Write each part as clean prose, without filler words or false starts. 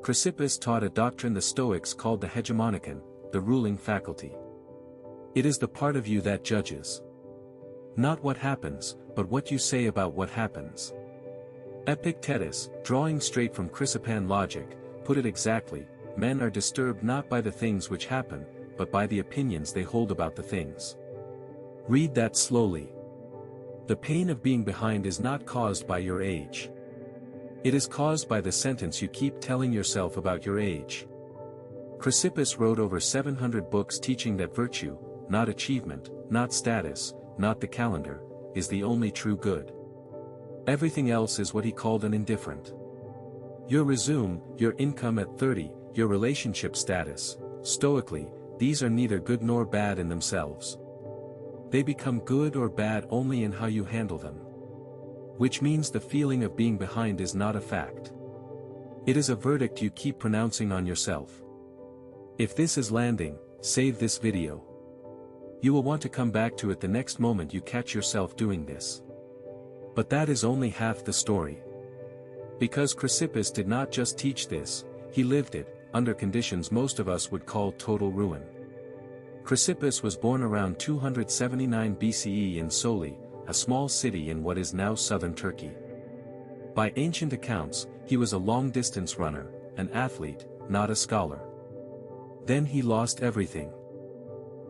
Chrysippus taught a doctrine the Stoics called the hegemonikon, the ruling faculty. It is the part of you that judges. Not what happens, but what you say about what happens. Epictetus, drawing straight from Chrysippan logic, put it exactly: men are disturbed not by the things which happen, but by the opinions they hold about the things. Read that slowly. The pain of being behind is not caused by your age. It is caused by the sentence you keep telling yourself about your age. Chrysippus wrote over 700 books teaching that virtue, not achievement, not status, not the calendar, is the only true good. Everything else is what he called an indifferent. Your resume, your income at 30, your relationship status, stoically, these are neither good nor bad in themselves. They become good or bad only in how you handle them. Which means the feeling of being behind is not a fact. It is a verdict you keep pronouncing on yourself. If this is landing, save this video. You will want to come back to it the next moment you catch yourself doing this. But that is only half the story. Because Chrysippus did not just teach this, he lived it, under conditions most of us would call total ruin. Chrysippus was born around 279 BCE in Soli, a small city in what is now southern Turkey. By ancient accounts, he was a long-distance runner, an athlete, not a scholar. Then he lost everything.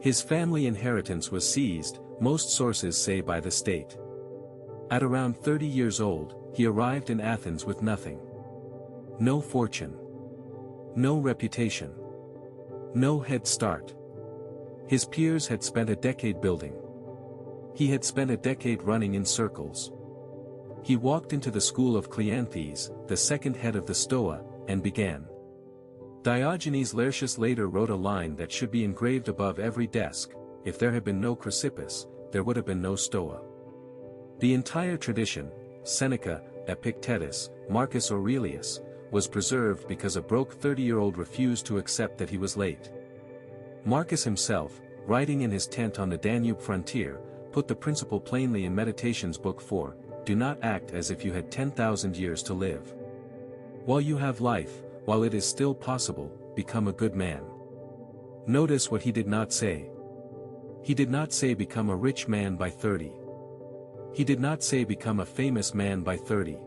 His family inheritance was seized, most sources say by the state. At around 30 years old, he arrived in Athens with nothing. No fortune. No reputation. No head start. His peers had spent a decade building. He had spent a decade running in circles. He walked into the school of Cleanthes, the second head of the Stoa, and began. Diogenes Laertius later wrote a line that should be engraved above every desk: if there had been no Chrysippus, there would have been no Stoa. The entire tradition, Seneca, Epictetus, Marcus Aurelius, was preserved because a broke 30-year-old refused to accept that he was late. Marcus himself, writing in his tent on the Danube frontier, put the principle plainly in Meditations Book 4, do not act as if you had 10,000 years to live. While you have life, while it is still possible, become a good man. Notice what he did not say. He did not say become a rich man by 30. He did not say become a famous man by 30.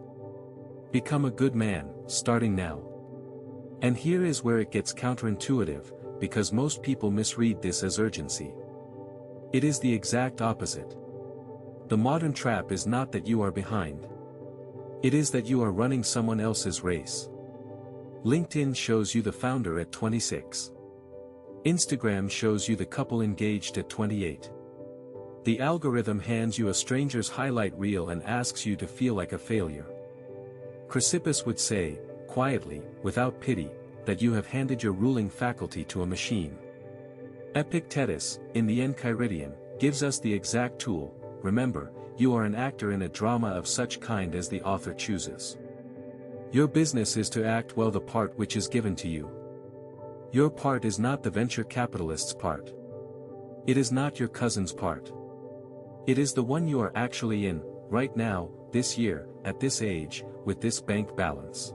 Become a good man, starting now. And here is where it gets counterintuitive, because most people misread this as urgency. It is the exact opposite. The modern trap is not that you are behind. It is that you are running someone else's race. LinkedIn shows you the founder at 26. Instagram shows you the couple engaged at 28. The algorithm hands you a stranger's highlight reel and asks you to feel like a failure. Chrysippus would say, quietly, without pity, that you have handed your ruling faculty to a machine. Epictetus, in the Enchiridion, gives us the exact tool: remember, you are an actor in a drama of such kind as the author chooses. Your business is to act well the part which is given to you. Your part is not the venture capitalist's part. It is not your cousin's part. It is the one you are actually in, right now, this year, at this age, with this bank balance.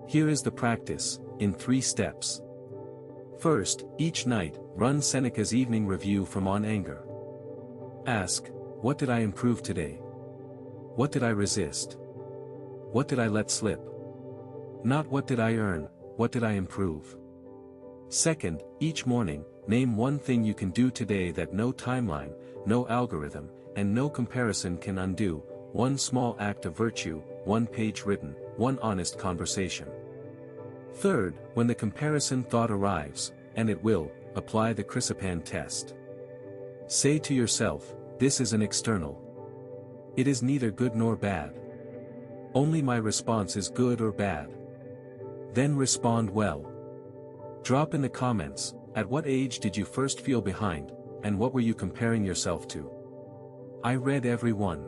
Here is the practice, in 3 steps. First, each night, run Seneca's evening review from On Anger. Ask, what did I improve today? What did I resist? What did I let slip? Not what did I earn, what did I improve? Second, each morning, name one thing you can do today that no timeline, no algorithm, and no comparison can undo: one small act of virtue, one page written, one honest conversation. Third, when the comparison thought arrives, and it will, apply the Chrysippan test. Say to yourself, this is an external. It is neither good nor bad. Only my response is good or bad. Then respond well. Drop in the comments, at what age did you first feel behind, and what were you comparing yourself to? I read every one.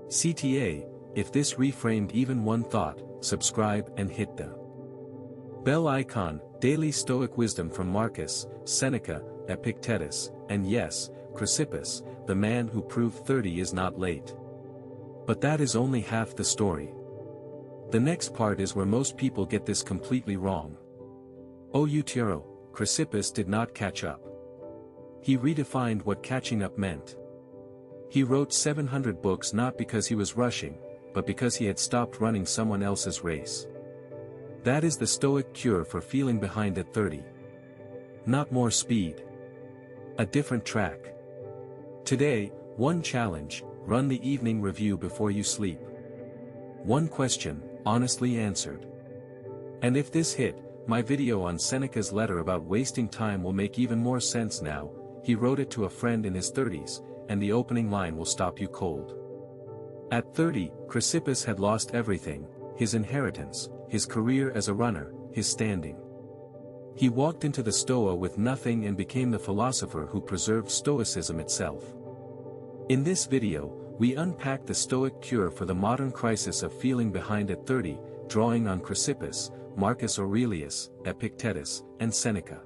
CTA, if this reframed even one thought, subscribe and hit the bell icon. Daily Stoic wisdom from Marcus, Seneca, Epictetus, and yes, Chrysippus, the man who proved 30 is not late. But that is only half the story. The next part is where most people get this completely wrong. Outro, Chrysippus did not catch up. He redefined what catching up meant. He wrote 700 books not because he was rushing, but because he had stopped running someone else's race. That is the Stoic cure for feeling behind at 30. Not more speed. A different track. Today, one challenge: run the evening review before you sleep. One question, honestly answered. And if this hit, my video on Seneca's letter about wasting time will make even more sense now. He wrote it to a friend in his 30s, and the opening line will stop you cold. At 30, Chrysippus had lost everything: his inheritance, his career as a runner, his standing. He walked into the Stoa with nothing and became the philosopher who preserved Stoicism itself. In this video, we unpack the Stoic cure for the modern crisis of feeling behind at 30, drawing on Chrysippus, Marcus Aurelius, Epictetus, and Seneca.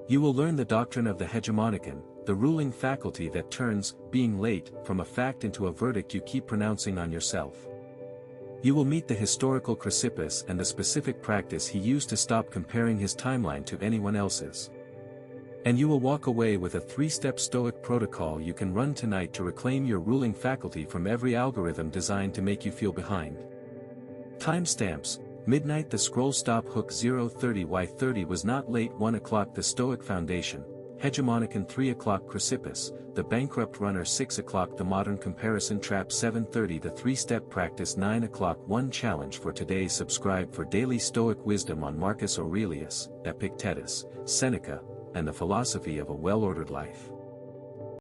You will learn the doctrine of the hegemonikon, the ruling faculty that turns being late from a fact into a verdict you keep pronouncing on yourself. You will meet the historical Chrysippus and the specific practice he used to stop comparing his timeline to anyone else's. And you will walk away with a 3-step Stoic protocol you can run tonight to reclaim your ruling faculty from every algorithm designed to make you feel behind. Timestamps: midnight. The scroll stop hook 0:30. Why 30 was not late. 1 o'clock. The Stoic foundation, hegemonikon. 3 o'clock. Chrysippus, the bankrupt runner. 6 o'clock. The modern comparison trap. 7:30. The 3-step practice. 9 o'clock. One challenge for today. Subscribe for daily Stoic wisdom on Marcus Aurelius, Epictetus, Seneca, and the philosophy of a well-ordered life.